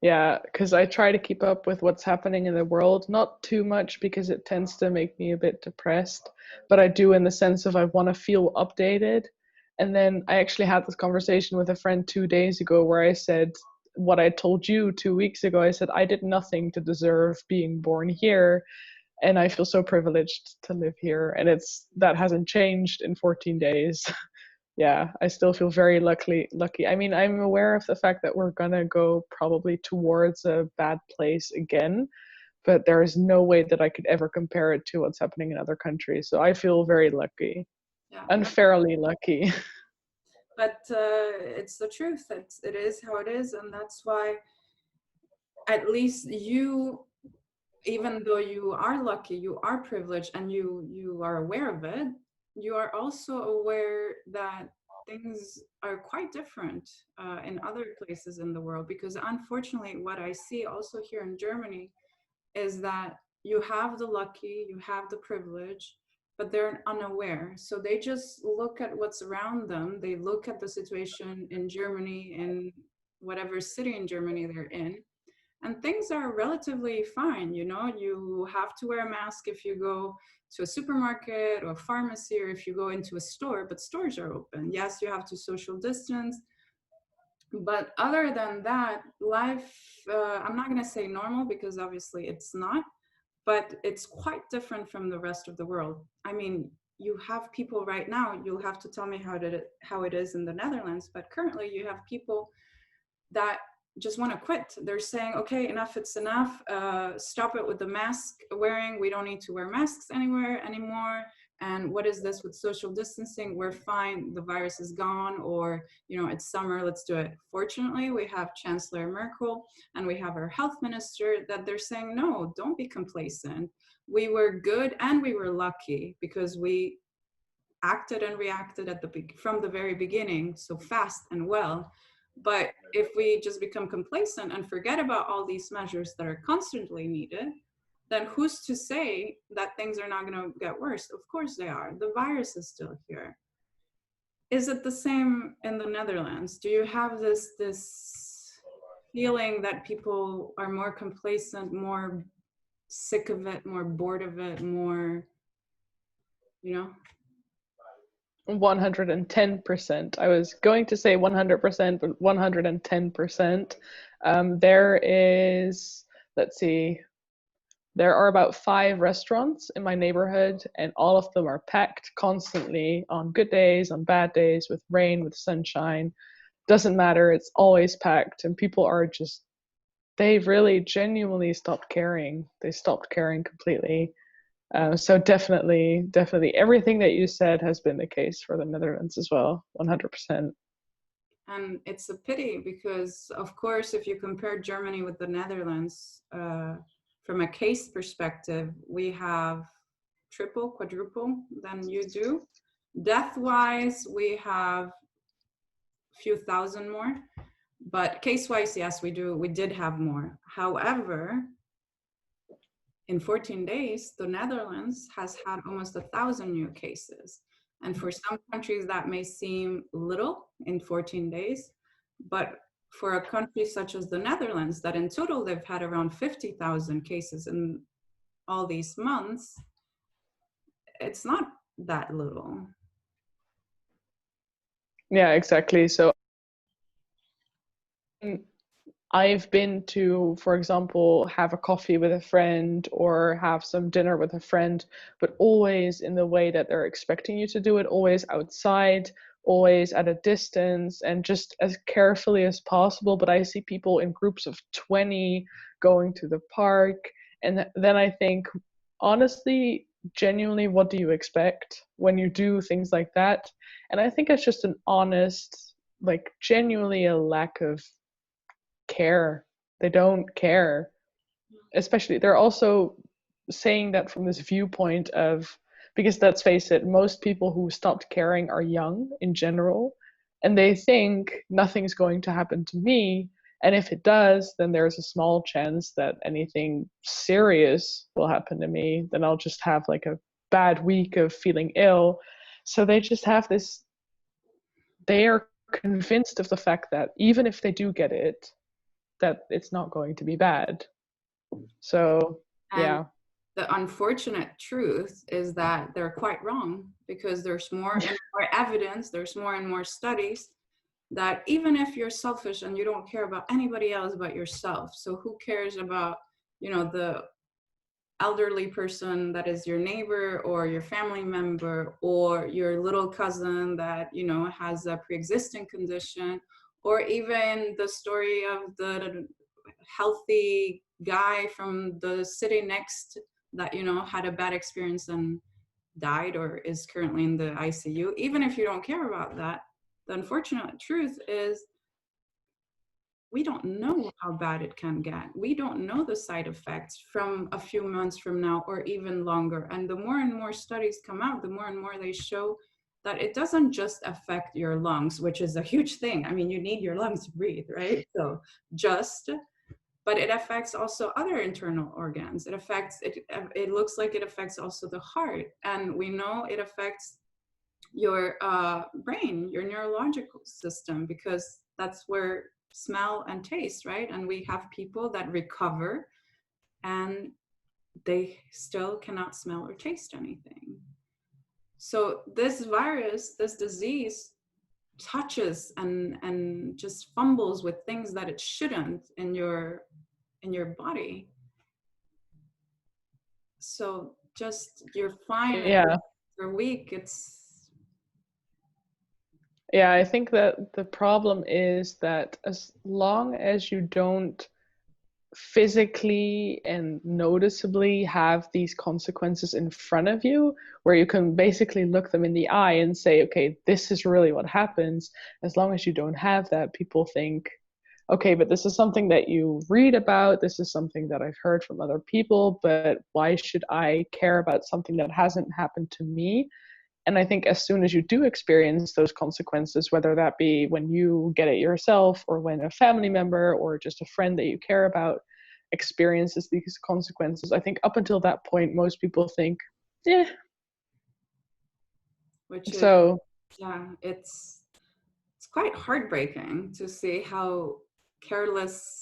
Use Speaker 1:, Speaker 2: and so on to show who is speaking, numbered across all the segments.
Speaker 1: Yeah, because I try to keep up with what's happening in the world, not too much because it tends to make me a bit depressed, but I do in the sense of I want to feel updated. And then I actually had this conversation with a friend 2 days ago where I said what I told you 2 weeks ago. I said I did nothing to deserve being born here, and I feel so privileged to live here. And that hasn't changed in 14 days. Yeah, I still feel very lucky. I mean, I'm aware of the fact that we're gonna go probably towards a bad place again, but there is no way that I could ever compare it to what's happening in other countries. So I feel very lucky,
Speaker 2: Yeah,
Speaker 1: unfairly lucky.
Speaker 2: but it's the truth. It is how it is, and that's why at least you, even though you are lucky, you are privileged, and you are aware of it, you are also aware that things are quite different in other places in the world. Because unfortunately, what I see also here in Germany is that you have the lucky, you have the privilege, but they're unaware. So they just look at what's around them. They look at the situation in Germany, in whatever city in Germany they're in, and things are relatively fine. You have to wear a mask if you go to a supermarket or a pharmacy, or if you go into a store, but stores are open. Yes, you have to social distance, but other than that, life, I'm not going to say normal, because obviously it's not, but it's quite different from the rest of the world. I mean, you have people right now, you'll have to tell me how it is in the Netherlands, but currently you have people that just want to quit. They're saying, okay, enough, it's enough. Stop it with the mask wearing. We don't need to wear masks anywhere anymore. And what is this with social distancing? We're fine. The virus is gone, or, it's summer, let's do it. Fortunately, we have Chancellor Merkel and we have our health minister that they're saying, no, don't be complacent. We were good and we were lucky because we acted and reacted from the very beginning so fast and well. But if we just become complacent and forget about all these measures that are constantly needed, then who's to say that things are not going to get worse? Of course they are. The virus is still here. Is it the same in the Netherlands? Do you have this feeling that people are more complacent, more sick of it, more bored of it, more, you know?
Speaker 1: 110%. I was going to say 100%, but 110%. There is, let's see, there are about 5 restaurants in my neighborhood, and all of them are packed constantly on good days, on bad days, with rain, with sunshine. Doesn't matter, it's always packed, and people are just, they really genuinely stopped caring. They stopped caring completely. So definitely, everything that you said has been the case for the Netherlands as well, 100%.
Speaker 2: And it's a pity because, of course, if you compare Germany with the Netherlands, from a case perspective, we have triple, quadruple than you do. Death-wise, we have a few thousand more. But case-wise, yes, we did have more. However, in 14 days, the Netherlands has had almost 1,000 new cases. And for some countries, that may seem little in 14 days. But for a country such as the Netherlands, that in total they've had around 50,000 cases in all these months, it's not that little.
Speaker 1: Yeah, exactly. So I've been to, for example, have a coffee with a friend or have some dinner with a friend, but always in the way that they're expecting you to do it, always outside, always at a distance, and just as carefully as possible. But I see people in groups of 20 going to the park. And then I think, honestly, genuinely, what do you expect when you do things like that? And I think it's just an honest, like, genuinely a lack of care. They don't care. Especially, they're also saying that from this viewpoint of, because let's face it, most people who stopped caring are young in general, and they think nothing's going to happen to me. And if it does, then there's a small chance that anything serious will happen to me. Then I'll just have like a bad week of feeling ill. So they just have this, they are convinced of the fact that even if they do get it, that it's not going to be bad. So
Speaker 2: And
Speaker 1: yeah.
Speaker 2: the unfortunate truth is that they're quite wrong, because there's more and more evidence, there's more and more studies that even if you're selfish and you don't care about anybody else but yourself, so who cares about, the elderly person that is your neighbor or your family member, or your little cousin that has a pre-existing condition, or even the story of the healthy guy from the city next that had a bad experience and died or is currently in the ICU. Even if you don't care about that, the unfortunate truth is we don't know how bad it can get. We don't know the side effects from a few months from now or even longer. And the more and more studies come out, the more and more they show that it doesn't just affect your lungs, which is a huge thing. I mean, you need your lungs to breathe, right? So but it affects also other internal organs. It looks like it affects also the heart. And we know it affects your brain, your neurological system, because that's where smell and taste, right? And we have people that recover and they still cannot smell or taste anything. So this virus, this disease, touches and just fumbles with things that it shouldn't in your body. So just you're fine
Speaker 1: Yeah.
Speaker 2: for a week.
Speaker 1: Yeah, I think that the problem is that as long as you don't physically and noticeably have these consequences in front of you, where you can basically look them in the eye and say, okay, this is really what happens. As long as you don't have that, people think, okay, but this is something that you read about, this is something that I've heard from other people, but why should I care about something that hasn't happened to me? And I think as soon as you do experience those consequences, whether that be when you get it yourself or when a family member or just a friend that you care about experiences these consequences, I think up until that point, most people think, yeah.
Speaker 2: Which is,
Speaker 1: So,
Speaker 2: yeah, it's quite heartbreaking to see how carelessness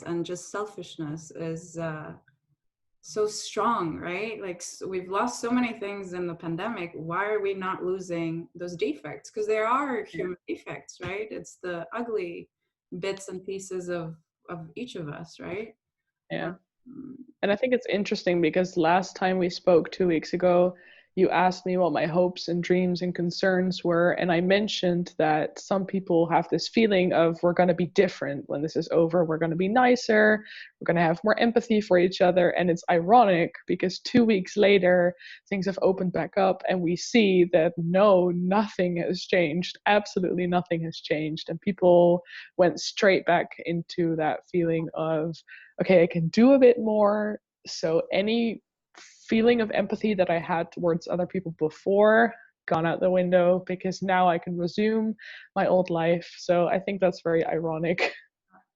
Speaker 2: and just selfishness is so strong, right? Like we've lost so many things in the pandemic. Why are we not losing those defects? Because there are human defects, right? It's the ugly bits and pieces of each of us, right?
Speaker 1: yeah.
Speaker 2: Um,
Speaker 1: And I think it's interesting because last time we spoke 2 weeks ago, you asked me what my hopes and dreams and concerns were. And I mentioned that some people have this feeling of we're going to be different when this is over. We're going to be nicer. We're going to have more empathy for each other. And it's ironic because 2 weeks later, things have opened back up and we see that no, nothing has changed. Absolutely nothing has changed. And people went straight back into that feeling of, okay, I can do a bit more. So any feeling of empathy that I had towards other people before gone out the window because now I can resume my old life. So I think that's very ironic.